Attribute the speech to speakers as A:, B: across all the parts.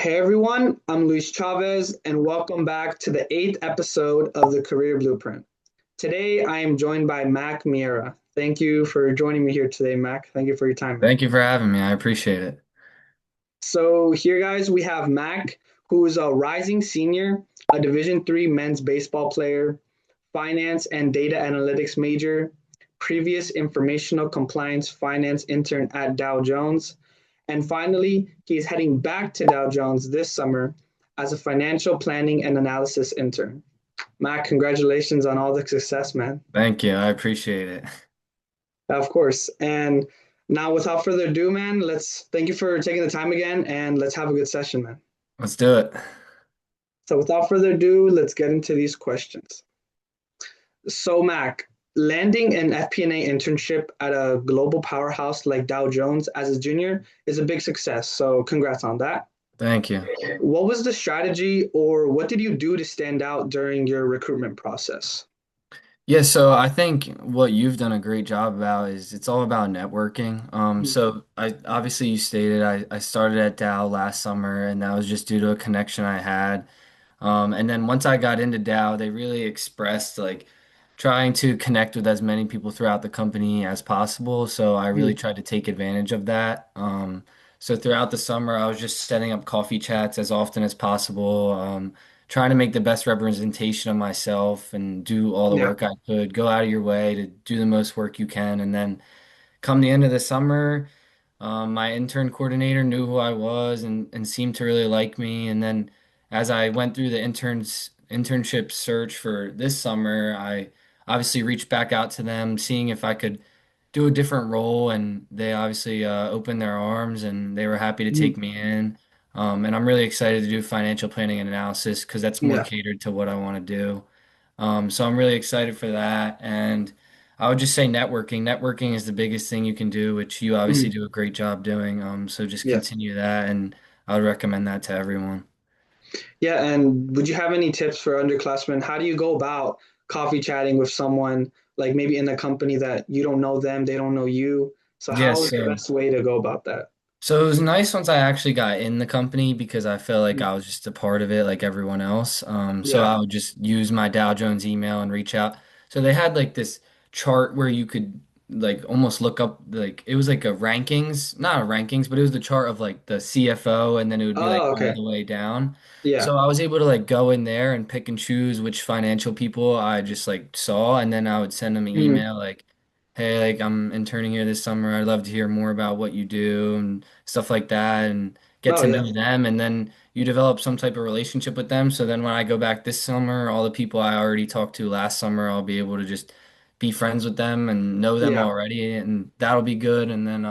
A: Hey everyone, I'm Luis Chavez, and welcome back to the eighth episode of the Career Blueprint. Today I am joined by Mac Meara. Thank you for joining me here today, Mac. Thank you for your time, man.
B: Thank you for having me. I appreciate it.
A: So here, guys, we have Mac, who is a rising senior, a Division III men's baseball player, finance and data analytics major, previous informational compliance finance intern at Dow Jones, and finally, he is heading back to Dow Jones this summer as a financial planning and analysis intern. Mac, congratulations on all the success, man.
B: Thank you. I appreciate it.
A: Of course. And now, without further ado, man, let's thank you for taking the time again and let's have a good session, man.
B: Let's do it.
A: So, without further ado, let's get into these questions. So, Mac, landing an FP&A internship at a global powerhouse like Dow Jones as a junior is a big success. So, congrats on that.
B: Thank you.
A: What was the strategy or what did you do to stand out during your recruitment process?
B: Yeah, so I think what you've done a great job about is it's all about networking. So I obviously you stated I started at Dow last summer and that was just due to a connection I had. And then once I got into Dow, they really expressed like trying to connect with as many people throughout the company as possible. So I really
A: Mhm.
B: tried to take advantage of that. So throughout the summer, I was just setting up coffee chats as often as possible, trying to make the best representation of myself and do all the
A: Yeah.
B: work I could, go out of your way to do the most work you can. And then come the end of the summer, my intern coordinator knew who I was and seemed to really like me. And then as I went through the internship search for this summer, I obviously reached back out to them, seeing if I could do a different role. And they obviously opened their arms and they were happy to
A: Mhm.
B: take me in. And I'm really excited to do financial planning and analysis because that's more
A: Yeah.
B: catered to what I want to do. So I'm really excited for that. And I would just say networking. Networking is the biggest thing you can do, which you obviously
A: Mhm.
B: do a great job doing. So just
A: Yeah.
B: continue that, and I would recommend that to everyone.
A: Yeah. And would you have any tips for underclassmen? How do you go about coffee chatting with someone like maybe in the company that you don't know them, they don't know you? So how
B: Yes,
A: is the best way to go about that?
B: so it was nice once I actually got in the company because I felt like
A: Mhm.
B: I was just a part of it like everyone else. So
A: Yeah.
B: I would just use my Dow Jones email and reach out. So they had like this chart where you could like almost look up like it was like a rankings, not a rankings, but it was the chart of like the CFO and then it would be like
A: Oh,
B: all
A: okay.
B: the way down.
A: Yeah.
B: So I was able to like go in there and pick and choose which financial people I just like saw and then I would send them an
A: Mhm.
B: email like, hey, like I'm interning here this summer. I'd love to hear more about what you do and stuff like that and get
A: Oh,
B: to
A: yeah.
B: know them. And then you develop some type of relationship with them. So then when I go back this summer, all the people I already talked to last summer, I'll be able to just be friends with them and know them
A: Yeah.
B: already. And that'll be good. And then,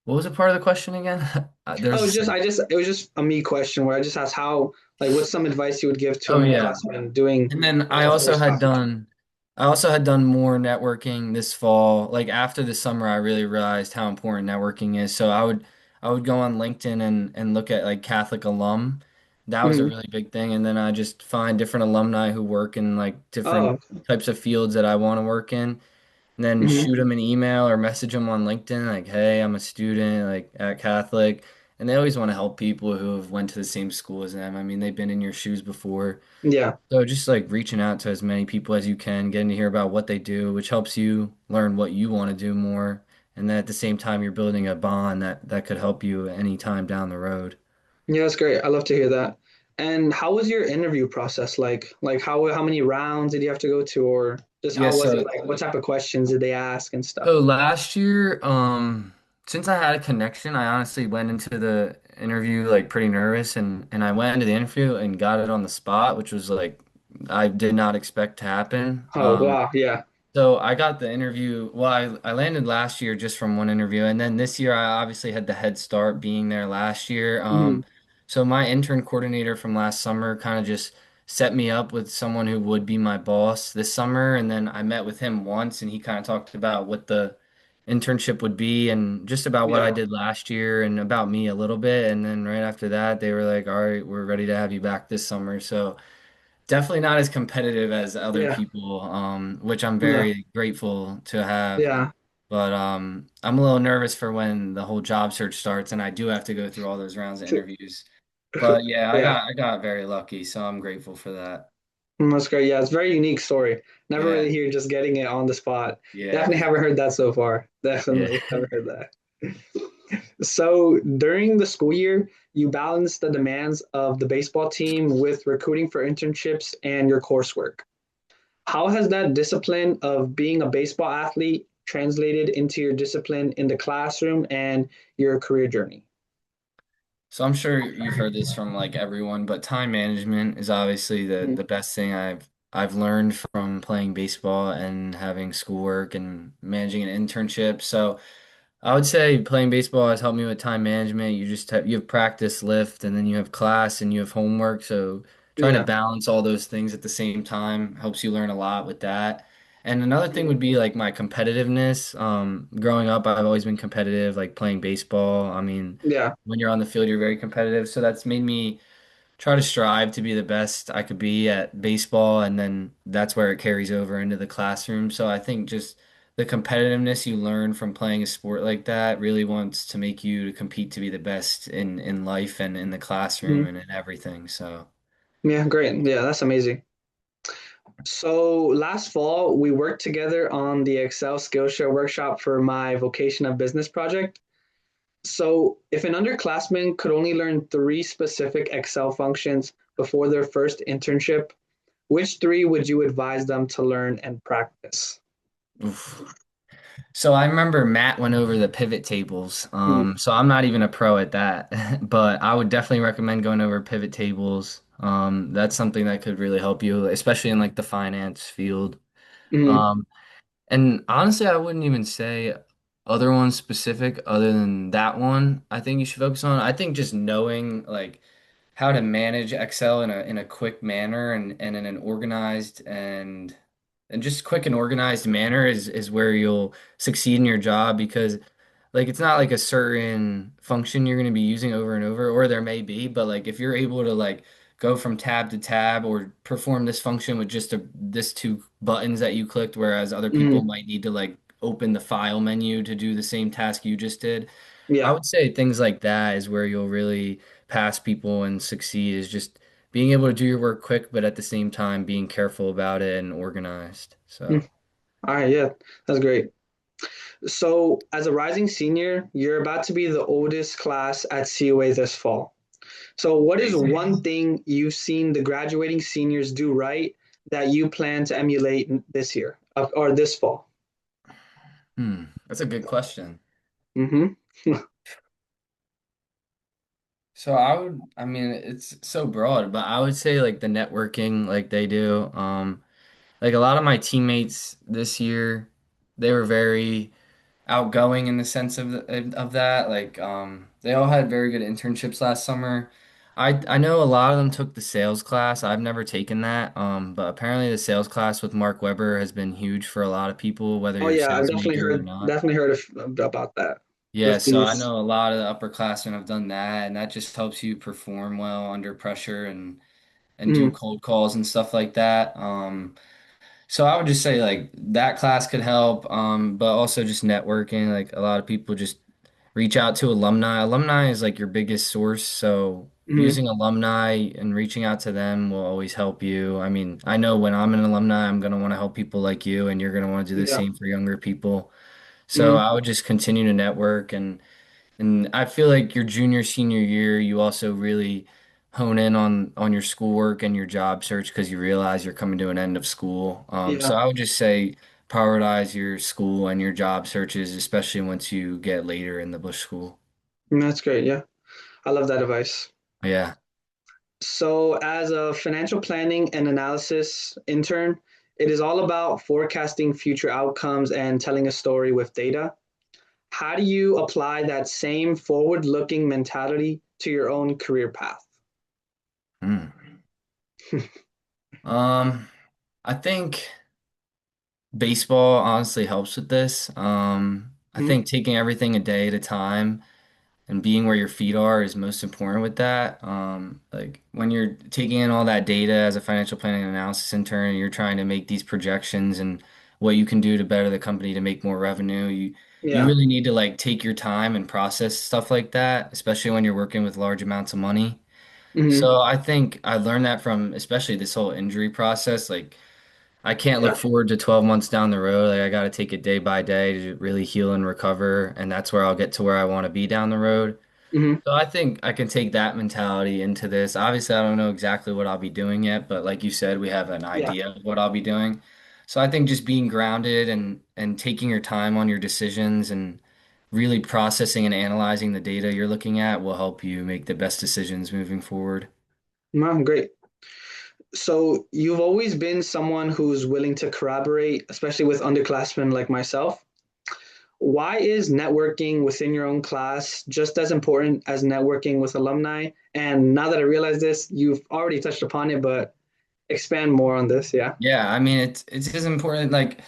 B: what was a part of the question again?
A: Oh,
B: There's,
A: it was just a me question where I just asked how, like, what's some advice you would give to
B: oh
A: an
B: yeah.
A: underclassman doing
B: And then
A: like a first coffee chat?
B: I also had done more networking this fall. Like after the summer, I really realized how important networking is. So I would go on LinkedIn and look at like Catholic alum. That was a
A: Mhm.
B: really big thing. And then I just find different alumni who work in like different
A: Oh,
B: types of fields that I want to work in. And then
A: mhm.
B: shoot them an email or message them on LinkedIn like, "Hey, I'm a student like at Catholic." And they always want to help people who have went to the same school as them. I mean, they've been in your shoes before.
A: Yeah.
B: So just like reaching out to as many people as you can, getting to hear about what they do, which helps you learn what you want to do more. And then at the same time, you're building a bond that could help you any time down the road.
A: Yeah, that's great. I love to hear that. And how was your interview process like? Like how many rounds did you have to go to, or just
B: Yeah,
A: how was it
B: so
A: like? What type of questions did they ask and stuff?
B: so last year, since I had a connection, I honestly went into the interview like pretty nervous and I went into the interview and got it on the spot, which was like I did not expect to happen.
A: Oh, wow. Yeah.
B: So I got the interview. Well, I landed last year just from one interview, and then this year I obviously had the head start being there last year.
A: Mhm.
B: So my intern coordinator from last summer kind of just set me up with someone who would be my boss this summer, and then I met with him once, and he kind of talked about what the internship would be and just about what I
A: Yeah.
B: did last year and about me a little bit. And then right after that, they were like, "All right, we're ready to have you back this summer." So. Definitely not as competitive as other
A: Yeah.
B: people, which I'm
A: Yeah.
B: very grateful to have.
A: Yeah.
B: But I'm a little nervous for when the whole job search starts and I do have to go through all those rounds of
A: Sure.
B: interviews. But yeah, I
A: Yeah,
B: got I got very lucky, so I'm grateful for that.
A: that's great. Yeah, it's a very unique story. Never
B: Yeah,
A: really hear just getting it on the spot.
B: yeah,
A: Definitely haven't heard that so far.
B: yeah.
A: Definitely haven't heard that. So during the school year, you balance the demands of the baseball team with recruiting for internships and your coursework. How has that discipline of being a baseball athlete translated into your discipline in the classroom and your career journey?
B: So I'm sure you've heard this from like everyone, but time management is obviously the
A: Mhm.
B: best thing I've learned from playing baseball and having schoolwork and managing an internship. So I would say playing baseball has helped me with time management. You have practice, lift, and then you have class and you have homework. So trying to
A: Yeah.
B: balance all those things at the same time helps you learn a lot with that. And another thing
A: Mhm.
B: would be like my competitiveness. Growing up, I've always been competitive, like playing baseball. I mean,
A: Yeah.
B: when you're on the field, you're very competitive. So that's made me try to strive to be the best I could be at baseball, and then that's where it carries over into the classroom. So I think just the competitiveness you learn from playing a sport like that really wants to make you to compete to be the best in life and in the classroom
A: Mhm.
B: and in everything. So
A: Yeah, great. Yeah, that's amazing. So last fall, we worked together on the Excel Skillshare workshop for my Vocation of Business project. So if an underclassman could only learn three specific Excel functions before their first internship, which three would you advise them to learn and practice?
B: oof. So I remember Matt went over the pivot tables.
A: Mm,
B: So I'm not even a pro at that, but I would definitely recommend going over pivot tables. That's something that could really help you, especially in like the finance field.
A: mm,
B: Um, and honestly, I wouldn't even say other ones specific other than that one. I think you should focus on. I think just knowing like how to manage Excel in a quick manner and in an organized and just quick and organized manner is where you'll succeed in your job because like it's not like a certain function you're going to be using over and over, or there may be, but like if you're able to like go from tab to tab or perform this function with just this two buttons that you clicked, whereas other people
A: mm,
B: might need to like open the file menu to do the same task you just did. I
A: yeah.
B: would say things like that is where you'll really pass people and succeed is just being able to do your work quick, but at the same time being careful about it and organized. So,
A: Mm. All right, yeah, that's great. So, as a rising senior, you're about to be the oldest class at COA this fall. So, what is
B: crazy.
A: one thing you've seen the graduating seniors do right that you plan to emulate this year or this fall?
B: That's a good question.
A: Hmm.
B: So I mean, it's so broad, but I would say like the networking like they do. Like a lot of my teammates this year, they were very outgoing in the sense of that. Like they all had very good internships last summer. I know a lot of them took the sales class. I've never taken that. But apparently the sales class with Mark Weber has been huge for a lot of people, whether
A: Oh
B: you're a
A: yeah, I've
B: sales major or not.
A: definitely heard about that.
B: Yeah,
A: With
B: so I
A: these,
B: know a lot of the upperclassmen have done that, and that just helps you perform well under pressure and do
A: mm,
B: cold calls and stuff like that. So I would just say like that class could help, but also just networking. Like a lot of people just reach out to alumni. Alumni is like your biggest source, so
A: mm,
B: using alumni and reaching out to them will always help you. I mean, I know when I'm an alumni, I'm gonna want to help people like you, and you're gonna want to do the
A: yeah,
B: same for younger people. So
A: mm,
B: I would just continue to network and I feel like your junior, senior year, you also really hone in on your schoolwork and your job search because you realize you're coming to an end of school. So
A: yeah,
B: I would just say prioritize your school and your job searches, especially once you get later in the Busch School.
A: that's great. Yeah, I love that advice.
B: Yeah.
A: So, as a financial planning and analysis intern, it is all about forecasting future outcomes and telling a story with data. How do you apply that same forward-looking mentality to your own career path?
B: Mm. Um, I think baseball honestly helps with this. I
A: Mm,
B: think taking everything a day at a time and being where your feet are is most important with that. Like when you're taking in all that data as a financial planning and analysis intern, and you're trying to make these projections and what you can do to better the company to make more revenue, you
A: yeah,
B: really need to like take your time and process stuff like that, especially when you're working with large amounts of money.
A: Hmm.
B: So I think I learned that from especially this whole injury process. Like I can't look
A: Yeah.
B: forward to 12 months down the road. Like I got to take it day by day to really heal and recover, and that's where I'll get to where I want to be down the road.
A: Hmm.
B: So I think I can take that mentality into this. Obviously, I don't know exactly what I'll be doing yet, but like you said, we have an
A: Yeah.
B: idea of what I'll be doing. So I think just being grounded and taking your time on your decisions and really processing and analyzing the data you're looking at will help you make the best decisions moving forward.
A: Well, great. So you've always been someone who's willing to collaborate, especially with underclassmen like myself. Why is networking within your own class just as important as networking with alumni? And now that I realize this, you've already touched upon it, but expand more on this. Yeah.
B: Yeah, I mean it's as important like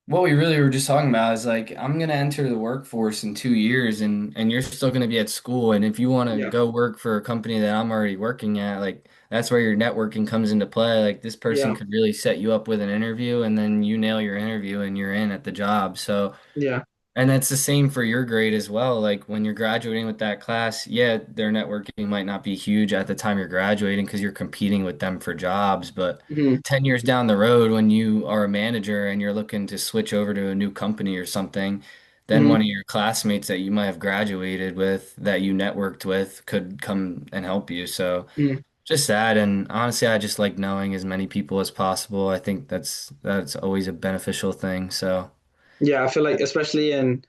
B: what we really were just talking about is like I'm gonna enter the workforce in 2 years and you're still gonna be at school and if you want to
A: Yeah.
B: go work for a company that I'm already working at, like that's where your networking comes into play. Like this person
A: Yeah.
B: could really set you up with an interview and then you nail your interview and you're in at the job. So
A: Yeah.
B: and that's the same for your grade as well. Like when you're graduating with that class, yeah, their networking might not be huge at the time you're graduating because you're competing with them for jobs. But
A: Hmm.
B: 10 years down the road, when you are a manager and you're looking to switch over to a new company or something, then
A: Hmm.
B: one of your classmates that you might have graduated with, that you networked with, could come and help you. So
A: Hmm.
B: just that. And honestly, I just like knowing as many people as possible. I think that's always a beneficial thing. So
A: Yeah. I feel like, especially in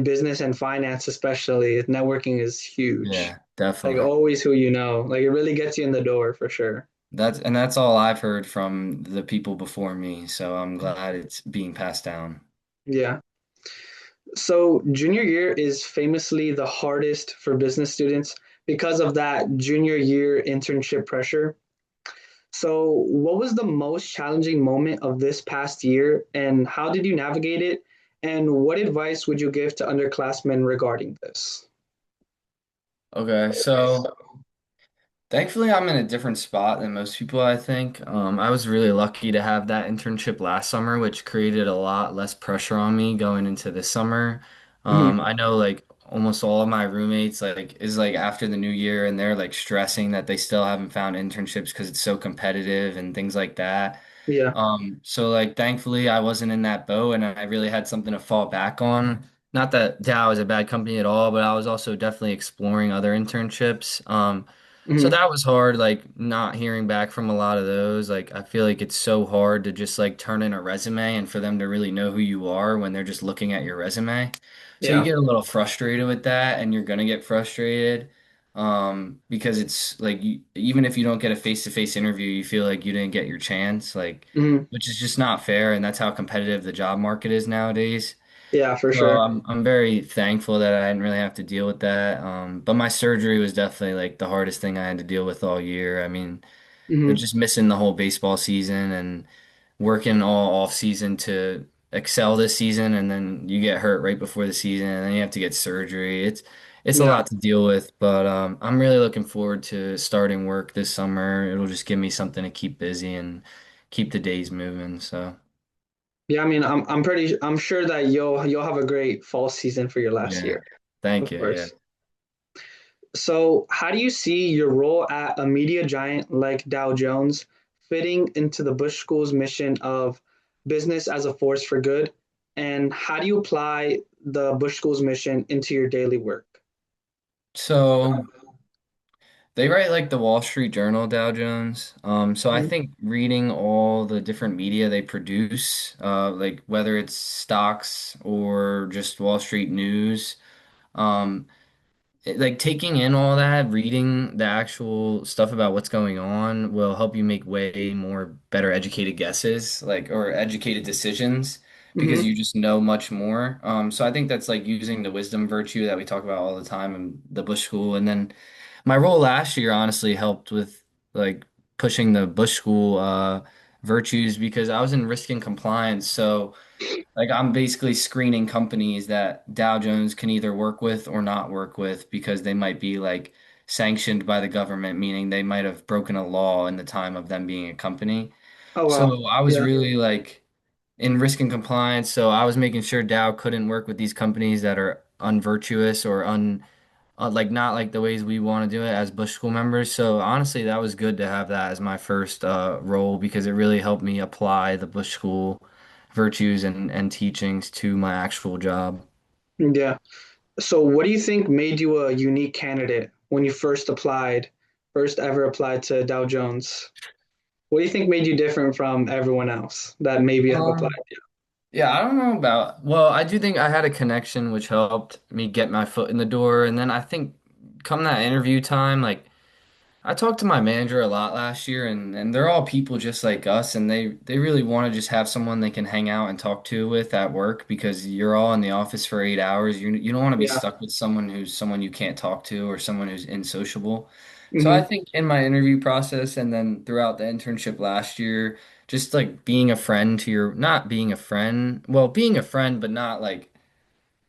A: business and finance, especially, networking is huge.
B: yeah,
A: Like
B: definitely.
A: always who you know. Like it really gets you in the door for sure.
B: That's all I've heard from the people before me, so I'm glad it's being passed down.
A: Yeah. So junior year is famously the hardest for business students because of that junior year internship pressure. So what was the most challenging moment of this past year and how did you navigate it? And what advice would you give to underclassmen regarding this?
B: Okay, so thankfully I'm in a different spot than most people, I think. I was really lucky to have that internship last summer, which created a lot less pressure on me going into this summer.
A: Hmm.
B: I know like almost all of my roommates like is like after the new year and they're like stressing that they still haven't found internships because it's so competitive and things like that.
A: Yeah.
B: So like thankfully I wasn't in that boat and I really had something to fall back on. Not that Dow is a bad company at all, but I was also definitely exploring other internships. So
A: Hmm.
B: that was hard, like not hearing back from a lot of those. Like I feel like it's so hard to just like turn in a resume and for them to really know who you are when they're just looking at your resume. So you
A: Yeah.
B: get a little frustrated with that and you're gonna get frustrated. Because it's like even if you don't get a face-to-face interview, you feel like you didn't get your chance, like
A: Hmm.
B: which is just not fair, and that's how competitive the job market is nowadays.
A: Yeah, for
B: So
A: sure.
B: I'm very thankful that I didn't really have to deal with that. But my surgery was definitely like the hardest thing I had to deal with all year. I mean, they're
A: Hmm.
B: just missing the whole baseball season and working all off season to excel this season, and then you get hurt right before the season, and then you have to get surgery. It's a
A: Yeah.
B: lot to deal with, but I'm really looking forward to starting work this summer. It'll just give me something to keep busy and keep the days moving. So
A: Yeah, I mean, I'm sure that you'll have a great fall season for your last
B: yeah,
A: year,
B: thank
A: of
B: you. Yeah.
A: course. So, how do you see your role at a media giant like Dow Jones fitting into the Busch School's mission of business as a force for good? And how do you apply the Busch School's mission into your daily work?
B: So. They write like the Wall Street Journal, Dow Jones. So I
A: Mhm.
B: think reading all the different media they produce, like whether it's stocks or just Wall Street news, um, like taking in all that, reading the actual stuff about what's going on will help you make way more better educated guesses, like or educated decisions because
A: Mhm.
B: you just know much more. So I think that's like using the wisdom virtue that we talk about all the time in the Bush School. And then my role last year honestly helped with like pushing the Bush School virtues because I was in risk and compliance. So like I'm basically screening companies that Dow Jones can either work with or not work with because they might be like sanctioned by the government, meaning they might have broken a law in the time of them being a company.
A: Oh wow.
B: So I was
A: Yeah.
B: really like in risk and compliance. So I was making sure Dow couldn't work with these companies that are unvirtuous or like not like the ways we want to do it as Busch School members. So honestly, that was good to have that as my first role because it really helped me apply the Busch School virtues and teachings to my actual job.
A: Yeah. So what do you think made you a unique candidate when you first ever applied to Dow Jones? What do you think made you different from everyone else that maybe have applied?
B: Um, yeah, I don't know about, well, I do think I had a connection which helped me get my foot in the door. And then I think come that interview time, like I talked to my manager a lot last year, and they're all people just like us, and they really want to just have someone they can hang out and talk to with at work because you're all in the office for 8 hours. You don't want to be
A: Yeah.
B: stuck with someone who's someone you can't talk to or someone who's insociable. So I
A: Hmm.
B: think in my interview process and then throughout the internship last year, just like being a friend to your, not being a friend, well, being a friend, but not like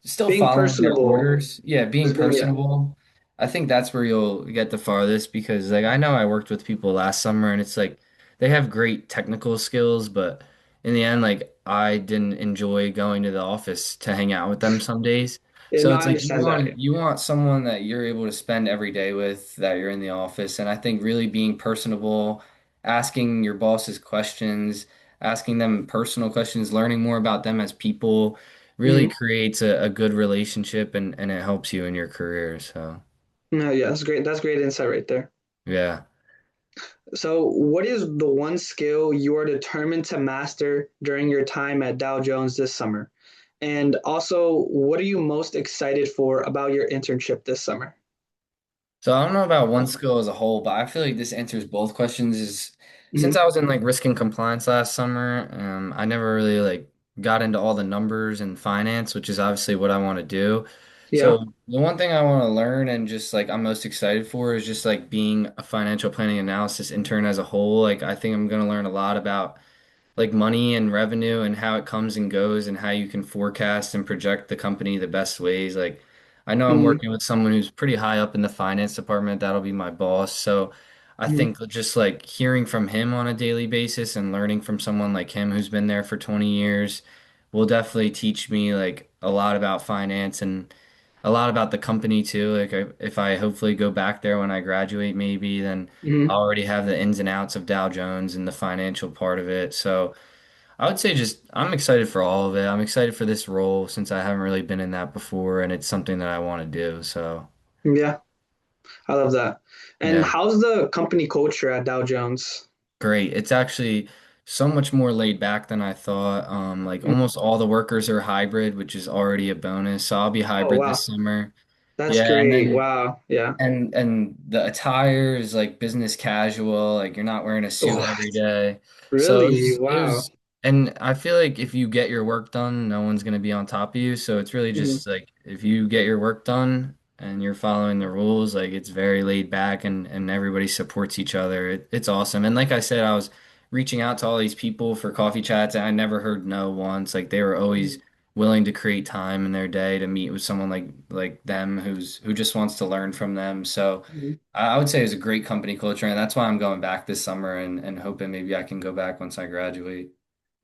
B: still
A: Being
B: following their
A: personable,
B: orders. Yeah, being
A: just being, yeah.
B: personable. I think that's where you'll get the farthest because like I know I worked with people last summer and it's like they have great technical skills, but in the end like I didn't enjoy going to the office to hang out with them some days.
A: Yeah,
B: So
A: no, I
B: it's like
A: understand that. Yeah.
B: you want someone that you're able to spend every day with that you're in the office and I think really being personable, asking your bosses questions, asking them personal questions, learning more about them as people really
A: Hmm.
B: creates a good relationship and it helps you in your career. So,
A: No, yeah, that's great. That's great insight right there.
B: yeah.
A: So, what is the one skill you are determined to master during your time at Dow Jones this summer? And also, what are you most excited for about your internship this summer?
B: So I don't know about one skill as a whole, but I feel like this answers both questions is since
A: Hmm.
B: I was in like risk and compliance last summer, I never really like got into all the numbers and finance, which is obviously what I want to do.
A: Yeah.
B: So the one thing I want to learn and just like I'm most excited for is just like being a financial planning analysis intern as a whole. Like I think I'm going to learn a lot about like money and revenue and how it comes and goes and how you can forecast and project the company the best ways. Like I know I'm
A: Hmm.
B: working with someone who's pretty high up in the finance department. That'll be my boss. So I
A: Hmm.
B: think just like hearing from him on a daily basis and learning from someone like him who's been there for 20 years will definitely teach me like a lot about finance and a lot about the company too. Like if I hopefully go back there when I graduate, maybe then I
A: Hmm.
B: already have the ins and outs of Dow Jones and the financial part of it. So I would say just I'm excited for all of it. I'm excited for this role since I haven't really been in that before and it's something that I want to do. So
A: Yeah, I love that. And
B: yeah,
A: how's the company culture at Dow Jones?
B: great. It's actually so much more laid back than I thought. Like
A: Mhm.
B: almost all the workers are hybrid, which is already a bonus. So I'll be
A: Oh,
B: hybrid
A: wow.
B: this summer.
A: That's
B: Yeah, and
A: great.
B: then
A: Wow. Yeah.
B: and the attire is like business casual, like you're not wearing a suit every
A: What?
B: day. So
A: Really?
B: it
A: Wow.
B: was and I feel like if you get your work done, no one's gonna be on top of you. So it's really
A: Hmm.
B: just like if you get your work done and you're following the rules, like it's very laid back and everybody supports each other. It's awesome. And like I said, I was reaching out to all these people for coffee chats and I never heard no once. Like they were always willing to create time in their day to meet with someone like them who just wants to learn from them. So
A: Hmm.
B: I would say it's a great company culture, and that's why I'm going back this summer and hoping maybe I can go back once I graduate.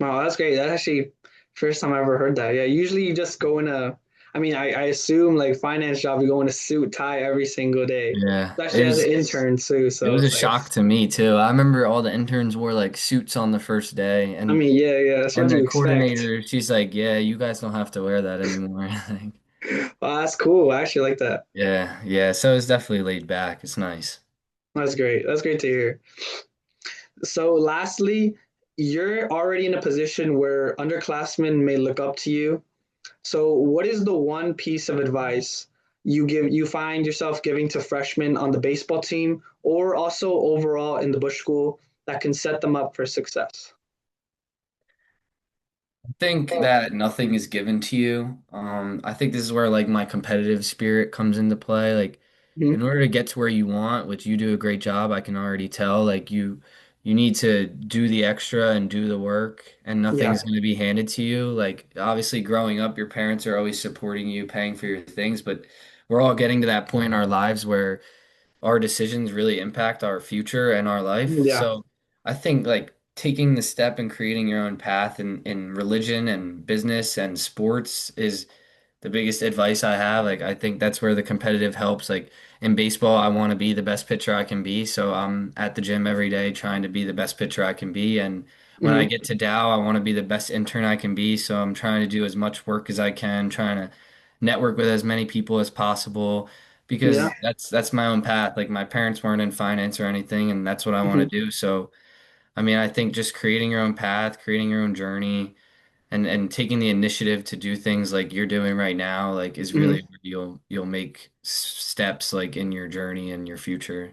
A: Wow, that's great. That's actually first time I ever heard that. Yeah, usually you just go in a, I mean, I assume like finance job, you go in a suit, tie every single day,
B: Yeah,
A: especially as an intern too.
B: it
A: So
B: was a
A: it's like,
B: shock to me too. I remember all the interns wore like suits on the first day,
A: I mean, yeah, yeah, that's
B: and
A: what you
B: the
A: expect.
B: coordinator, she's like, "Yeah, you guys don't have to wear that anymore." Like,
A: Wow, that's cool. I actually like that.
B: yeah, yeah. So it's definitely laid back. It's nice.
A: That's great. That's great to hear. So lastly, you're already in a position where underclassmen may look up to you. So, what is the one piece of advice you find yourself giving to freshmen on the baseball team or also overall in the Busch School that can set them up for success?
B: Think that nothing is given to you. I think this is where like my competitive spirit comes into play. Like
A: Mhm.
B: in order to get to where you want, which you do a great job, I can already tell, like you need to do the extra and do the work and
A: Yeah,
B: nothing's going to be handed to you. Like obviously growing up, your parents are always supporting you, paying for your things, but we're all getting to that point in our lives where our decisions really impact our future and our life.
A: yeah,
B: So I think like taking the step and creating your own path in religion and business and sports is the biggest advice I have. Like I think that's where the competitive helps. Like in baseball, I want to be the best pitcher I can be, so I'm at the gym every day trying to be the best pitcher I can be. And when I
A: Hmm.
B: get to Dow, I want to be the best intern I can be, so I'm trying to do as much work as I can, trying to network with as many people as possible
A: Yeah.
B: because that's my own path. Like my parents weren't in finance or anything, and that's what I want to
A: Hmm.
B: do. So, I mean, I think just creating your own path, creating your own journey and taking the initiative to do things like you're doing right now like is really
A: Hmm.
B: where you'll make steps like in your journey and your future.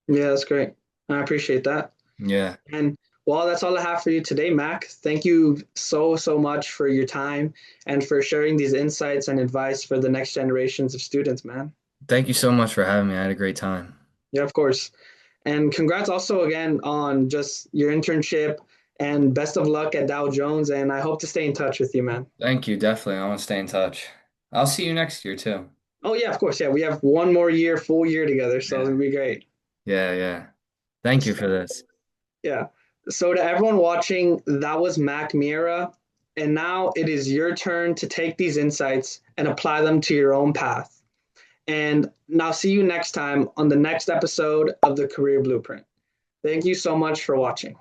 A: Yeah, that's great. I appreciate that.
B: Yeah.
A: And well, that's all I have for you today, Mac. Thank you so, so much for your time and for sharing these insights and advice for the next generations of students, man.
B: Thank you so much for having me. I had a great time.
A: Yeah, of course. And congrats also again on just your internship and best of luck at Dow Jones. And I hope to stay in touch with you, man.
B: Thank you. Definitely. I want to stay in touch. I'll see you next year too.
A: Oh, yeah, of course. Yeah, we have one more year, full year together. So
B: Yeah.
A: it'll be great.
B: Yeah. Yeah. Thank you for this.
A: Yeah. So to everyone watching, that was Mac Meara. And now it is your turn to take these insights and apply them to your own path. And now see you next time on the next episode of the Career Blueprint. Thank you so much for watching.